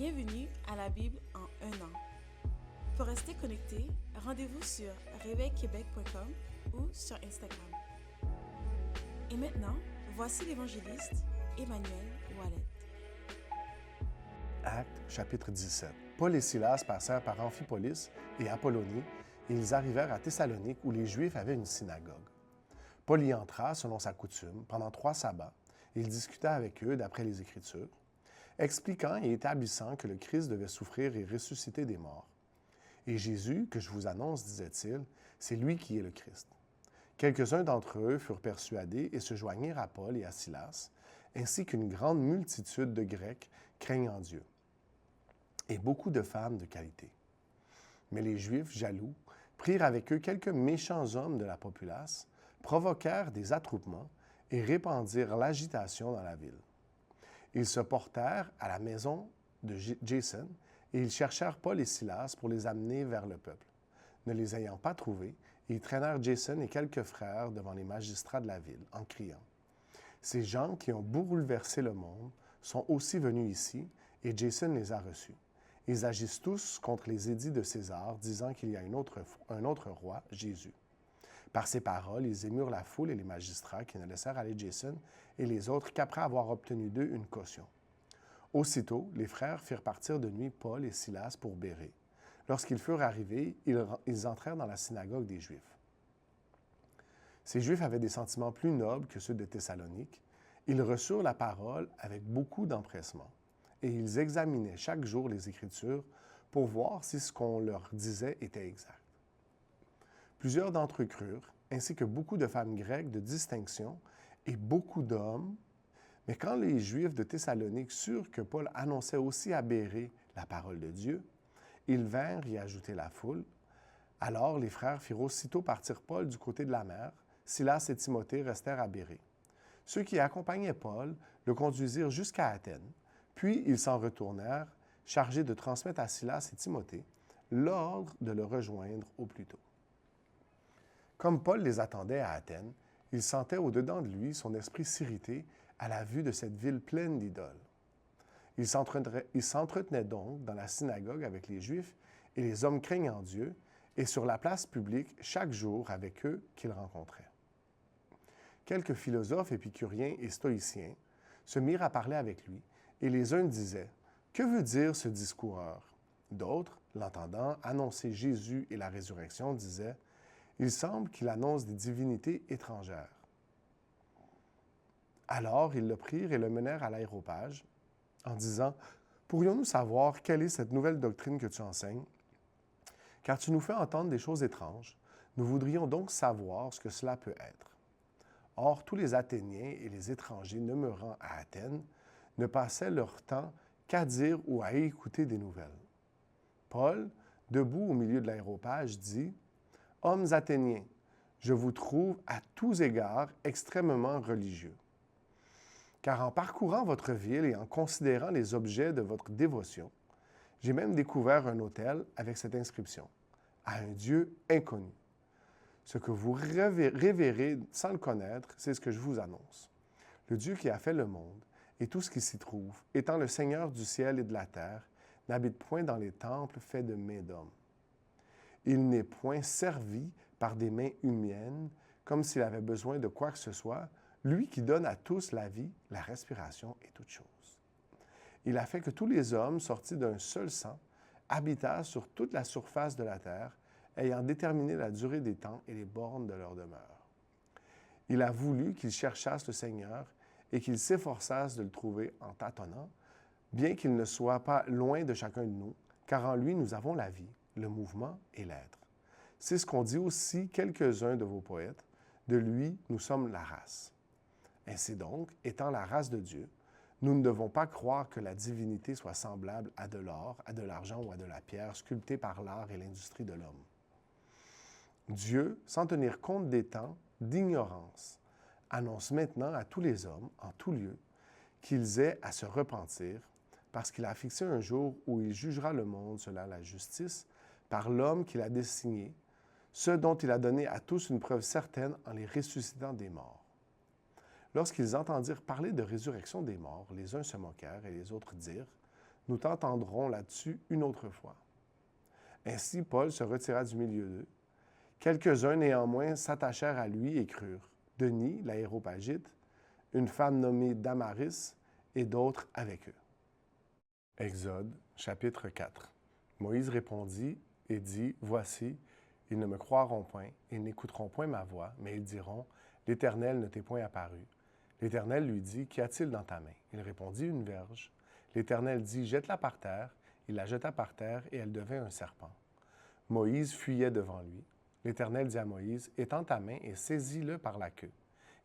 Bienvenue à la Bible en un an. Pour rester connecté, rendez-vous sur réveilquebec.com ou sur Instagram. Et maintenant, voici l'évangéliste Emmanuel Wallet. Actes, chapitre 17. Paul et Silas passèrent par Amphipolis et Apollonie, et ils arrivèrent à Thessalonique où les Juifs avaient une synagogue. Paul y entra, selon sa coutume, pendant 3 sabbats, et il discuta avec eux d'après les Écritures, expliquant et établissant que le Christ devait souffrir et ressusciter des morts. Et Jésus, que je vous annonce, disait-il, c'est lui qui est le Christ. Quelques-uns d'entre eux furent persuadés et se joignirent à Paul et à Silas, ainsi qu'une grande multitude de Grecs craignant Dieu, et beaucoup de femmes de qualité. Mais les Juifs, jaloux, prirent avec eux quelques méchants hommes de la populace, provoquèrent des attroupements et répandirent l'agitation dans la ville. Ils se portèrent à la maison de Jason et ils cherchèrent Paul et Silas pour les amener vers le peuple. Ne les ayant pas trouvés, ils traînèrent Jason et quelques frères devant les magistrats de la ville en criant « Ces gens qui ont bouleversé le monde sont aussi venus ici et Jason les a reçus. Ils agissent tous contre les édits de César, disant qu'il y a un autre roi, Jésus. » Par ces paroles, ils émurent la foule et les magistrats qui ne laissèrent aller Jason et les autres qu'après avoir obtenu d'eux une caution. Aussitôt, les frères firent partir de nuit Paul et Silas pour Bérée. Lorsqu'ils furent arrivés, ils entrèrent dans la synagogue des Juifs. Ces Juifs avaient des sentiments plus nobles que ceux de Thessalonique. Ils reçurent la parole avec beaucoup d'empressement, et ils examinaient chaque jour les Écritures pour voir si ce qu'on leur disait était exact. Plusieurs d'entre eux crurent, ainsi que beaucoup de femmes grecques de distinction et beaucoup d'hommes. Mais quand les Juifs de Thessalonique surent que Paul annonçait aussi à Bérée la parole de Dieu, ils vinrent y ajouter la foule. Alors les frères firent aussitôt partir Paul du côté de la mer. Silas et Timothée restèrent à Bérée. Ceux qui accompagnaient Paul le conduisirent jusqu'à Athènes, puis ils s'en retournèrent, chargés de transmettre à Silas et Timothée l'ordre de le rejoindre au plus tôt. Comme Paul les attendait à Athènes, il sentait au-dedans de lui son esprit s'irriter à la vue de cette ville pleine d'idoles. Il s'entretenait donc dans la synagogue avec les Juifs et les hommes craignant Dieu, et sur la place publique chaque jour avec eux qu'il rencontrait. Quelques philosophes épicuriens et stoïciens se mirent à parler avec lui, et les uns disaient « Que veut dire ce discoureur » D'autres, l'entendant annoncer Jésus et la résurrection, disaient « Il semble qu'il annonce des divinités étrangères. » Alors ils le prirent et le menèrent à l'aréopage en disant « Pourrions-nous savoir quelle est cette nouvelle doctrine que tu enseignes? Car tu nous fais entendre des choses étranges. Nous voudrions donc savoir ce que cela peut être. » Or, tous les Athéniens et les étrangers demeurant à Athènes ne passaient leur temps qu'à dire ou à écouter des nouvelles. Paul, debout au milieu de l'aréopage, dit « Hommes athéniens, je vous trouve à tous égards extrêmement religieux. Car en parcourant votre ville et en considérant les objets de votre dévotion, j'ai même découvert un autel avec cette inscription « À un Dieu inconnu. » Ce que vous révérez sans le connaître, c'est ce que je vous annonce. Le Dieu qui a fait le monde et tout ce qui s'y trouve, étant le Seigneur du ciel et de la terre, n'habite point dans les temples faits de mains d'hommes. Il n'est point servi par des mains humaines, comme s'il avait besoin de quoi que ce soit, lui qui donne à tous la vie, la respiration et toutes choses. Il a fait que tous les hommes, sortis d'un seul sang, habitassent sur toute la surface de la terre, ayant déterminé la durée des temps et les bornes de leur demeure. Il a voulu qu'ils cherchassent le Seigneur et qu'ils s'efforçassent de le trouver en tâtonnant, bien qu'il ne soit pas loin de chacun de nous, car en lui nous avons la vie, le mouvement et l'être. C'est ce qu'ont dit aussi quelques-uns de vos poètes, de lui nous sommes la race. Ainsi donc, étant la race de Dieu, nous ne devons pas croire que la divinité soit semblable à de l'or, à de l'argent ou à de la pierre sculptée par l'art et l'industrie de l'homme. Dieu, sans tenir compte des temps d'ignorance, annonce maintenant à tous les hommes, en tout lieu, qu'ils aient à se repentir, parce qu'il a fixé un jour où il jugera le monde selon la justice, par l'homme qu'il a désigné, ce dont il a donné à tous une preuve certaine en les ressuscitant des morts. Lorsqu'ils entendirent parler de résurrection des morts, les uns se moquèrent et les autres dirent Nous t'entendrons là-dessus une autre fois. » Ainsi, Paul se retira du milieu d'eux. Quelques-uns néanmoins s'attachèrent à lui et crurent. Denis, l'aéropagite, une femme nommée Damaris et d'autres avec eux. Exode, chapitre 4. Moïse répondit et dit, « Voici, ils ne me croiront point, ils n'écouteront point ma voix, mais ils diront, « L'Éternel ne t'est point apparu. » L'Éternel lui dit, « Qu'y a-t-il dans ta main? » Il répondit, « Une verge. » L'Éternel dit, « Jette-la par terre. » Il la jeta par terre et elle devint un serpent. Moïse fuyait devant lui. L'Éternel dit à Moïse, « Étends ta main et saisis-le par la queue. »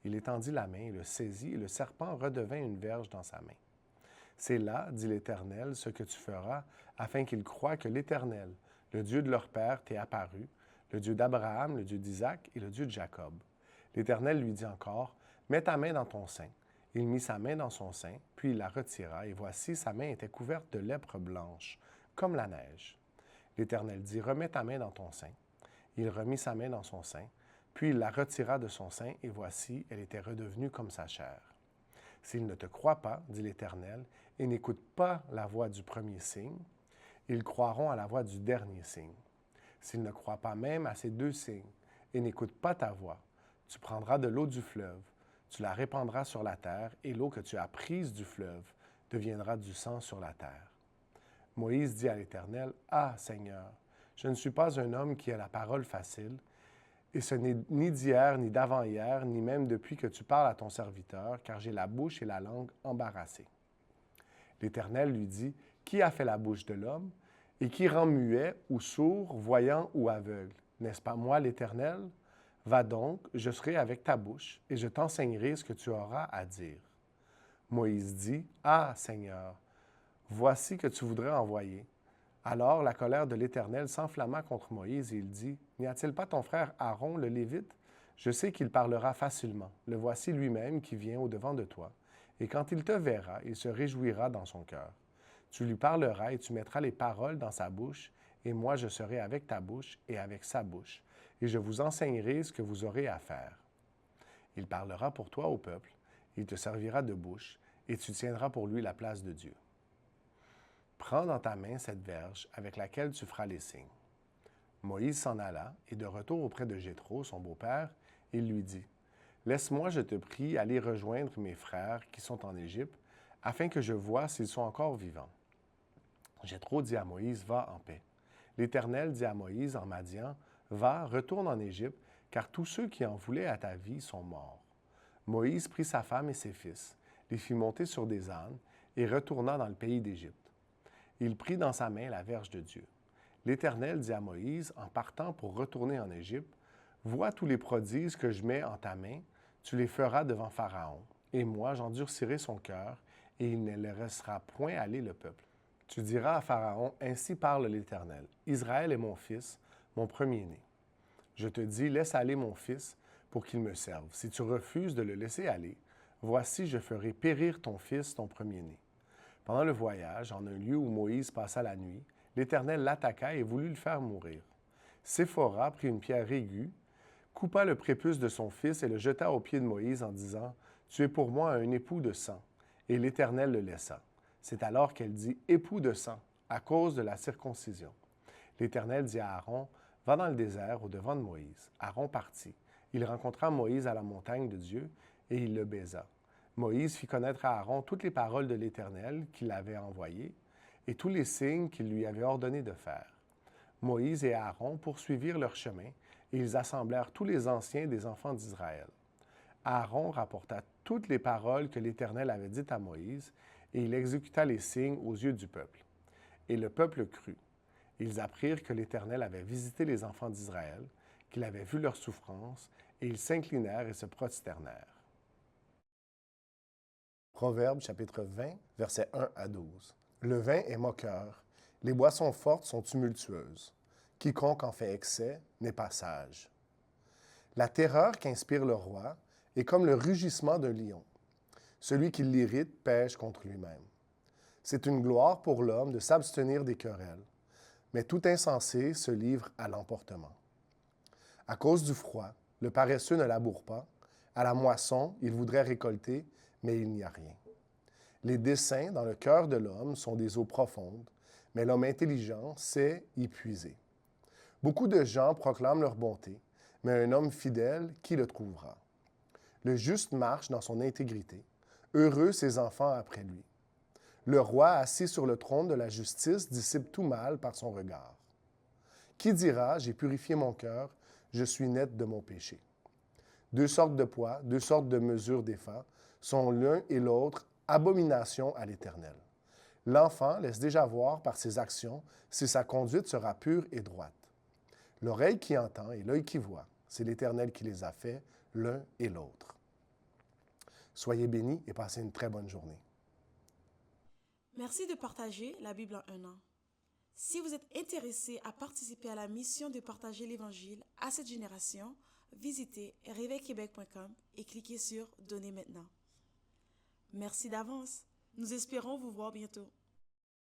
Il étendit la main et le saisit, et le serpent redevint une verge dans sa main. « C'est là, dit l'Éternel, ce que tu feras, afin qu'ils croient que l'Éternel, le Dieu de leur père, t'est apparu, le Dieu d'Abraham, le Dieu d'Isaac et le Dieu de Jacob. » L'Éternel lui dit encore, « Mets ta main dans ton sein. » Il mit sa main dans son sein, puis il la retira, et voici, sa main était couverte de lèpre blanche, comme la neige. L'Éternel dit, « Remets ta main dans ton sein. » Il remit sa main dans son sein, puis il la retira de son sein, et voici, elle était redevenue comme sa chair. « S'ils ne te croient pas, dit l'Éternel, et n'écoutent pas la voix du premier signe, ils croiront à la voix du dernier signe. S'ils ne croient pas même à ces 2 signes, et n'écoutent pas ta voix, tu prendras de l'eau du fleuve, tu la répandras sur la terre, et l'eau que tu as prise du fleuve deviendra du sang sur la terre. » Moïse dit à l'Éternel, « Ah, Seigneur, je ne suis pas un homme qui a la parole facile, et ce n'est ni d'hier, ni d'avant-hier, ni même depuis que tu parles à ton serviteur, car j'ai la bouche et la langue embarrassées. » L'Éternel lui dit, « Qui a fait la bouche de l'homme, et qui rend muet ou sourd, voyant ou aveugle? N'est-ce pas moi, l'Éternel? Va donc, je serai avec ta bouche, et je t'enseignerai ce que tu auras à dire. » Moïse dit, « Ah, Seigneur, voici que tu voudrais envoyer. » Alors la colère de l'Éternel s'enflamma contre Moïse, et il dit, « N'y a-t-il pas ton frère Aaron, le Lévite? Je sais qu'il parlera facilement. Le voici lui-même qui vient au-devant de toi. Et quand il te verra, il se réjouira dans son cœur. Tu lui parleras et tu mettras les paroles dans sa bouche, et moi je serai avec ta bouche et avec sa bouche, et je vous enseignerai ce que vous aurez à faire. Il parlera pour toi au peuple, il te servira de bouche, et tu tiendras pour lui la place de Dieu. Prends dans ta main cette verge avec laquelle tu feras les signes. » Moïse s'en alla, et de retour auprès de Jéthro, son beau-père, il lui dit, « Laisse-moi, je te prie, aller rejoindre mes frères qui sont en Égypte, afin que je voie s'ils sont encore vivants. » Jéthro dit à Moïse, « Va en paix. » L'Éternel dit à Moïse en Madian, « Va, retourne en Égypte, car tous ceux qui en voulaient à ta vie sont morts. » Moïse prit sa femme et ses fils, les fit monter sur des ânes, et retourna dans le pays d'Égypte. Il prit dans sa main la verge de Dieu. L'Éternel dit à Moïse, en partant pour retourner en Égypte, « Vois tous les prodiges que je mets en ta main, tu les feras devant Pharaon, et moi j'endurcirai son cœur, et il ne laissera point aller le peuple. Tu diras à Pharaon, ainsi parle l'Éternel, Israël est mon fils, mon premier-né. Je te dis, laisse aller mon fils pour qu'il me serve. Si tu refuses de le laisser aller, voici, je ferai périr ton fils, ton premier-né. » Pendant le voyage, en un lieu où Moïse passa la nuit, l'Éternel l'attaqua et voulut le faire mourir. Séphora prit une pierre aiguë, coupa le prépuce de son fils et le jeta aux pieds de Moïse en disant, « Tu es pour moi un époux de sang. » Et l'Éternel le laissa. C'est alors qu'elle dit, « Époux de sang, à cause de la circoncision. » L'Éternel dit à Aaron, « Va dans le désert au-devant de Moïse. » Aaron partit. Il rencontra Moïse à la montagne de Dieu, et il le baisa. Moïse fit connaître à Aaron toutes les paroles de l'Éternel qu'il avait envoyées, et tous les signes qu'il lui avait ordonné de faire. Moïse et Aaron poursuivirent leur chemin, et ils assemblèrent tous les anciens des enfants d'Israël. Aaron rapporta toutes les paroles que l'Éternel avait dites à Moïse, et il exécuta les signes aux yeux du peuple. Et le peuple crut. Ils apprirent que l'Éternel avait visité les enfants d'Israël, qu'il avait vu leurs souffrances, et ils s'inclinèrent et se prosternèrent. Proverbes chapitre 20, versets 1 à 12. Le vin est moqueur, les boissons fortes sont tumultueuses. Quiconque en fait excès n'est pas sage. La terreur qu'inspire le roi est comme le rugissement d'un lion. Celui qui l'irrite pèche contre lui-même. C'est une gloire pour l'homme de s'abstenir des querelles, mais tout insensé se livre à l'emportement. À cause du froid, le paresseux ne laboure pas. À la moisson, il voudrait récolter, mais il n'y a rien. Les desseins dans le cœur de l'homme sont des eaux profondes, mais l'homme intelligent sait y puiser. Beaucoup de gens proclament leur bonté, mais un homme fidèle, qui le trouvera? Le juste marche dans son intégrité, heureux ses enfants après lui. Le roi assis sur le trône de la justice dissipe tout mal par son regard. Qui dira, j'ai purifié mon cœur, je suis net de mon péché? Deux sortes de poids, deux sortes de mesures d'effort sont l'un et l'autre abomination à l'Éternel. L'enfant laisse déjà voir par ses actions si sa conduite sera pure et droite. L'oreille qui entend et l'œil qui voit, c'est l'Éternel qui les a faits, l'un et l'autre. Soyez bénis et passez une très bonne journée. Merci de partager la Bible en un an. Si vous êtes intéressé à participer à la mission de partager l'Évangile à cette génération, visitez réveilquebec.com et cliquez sur « Donner maintenant ». Merci d'avance. Nous espérons vous voir bientôt.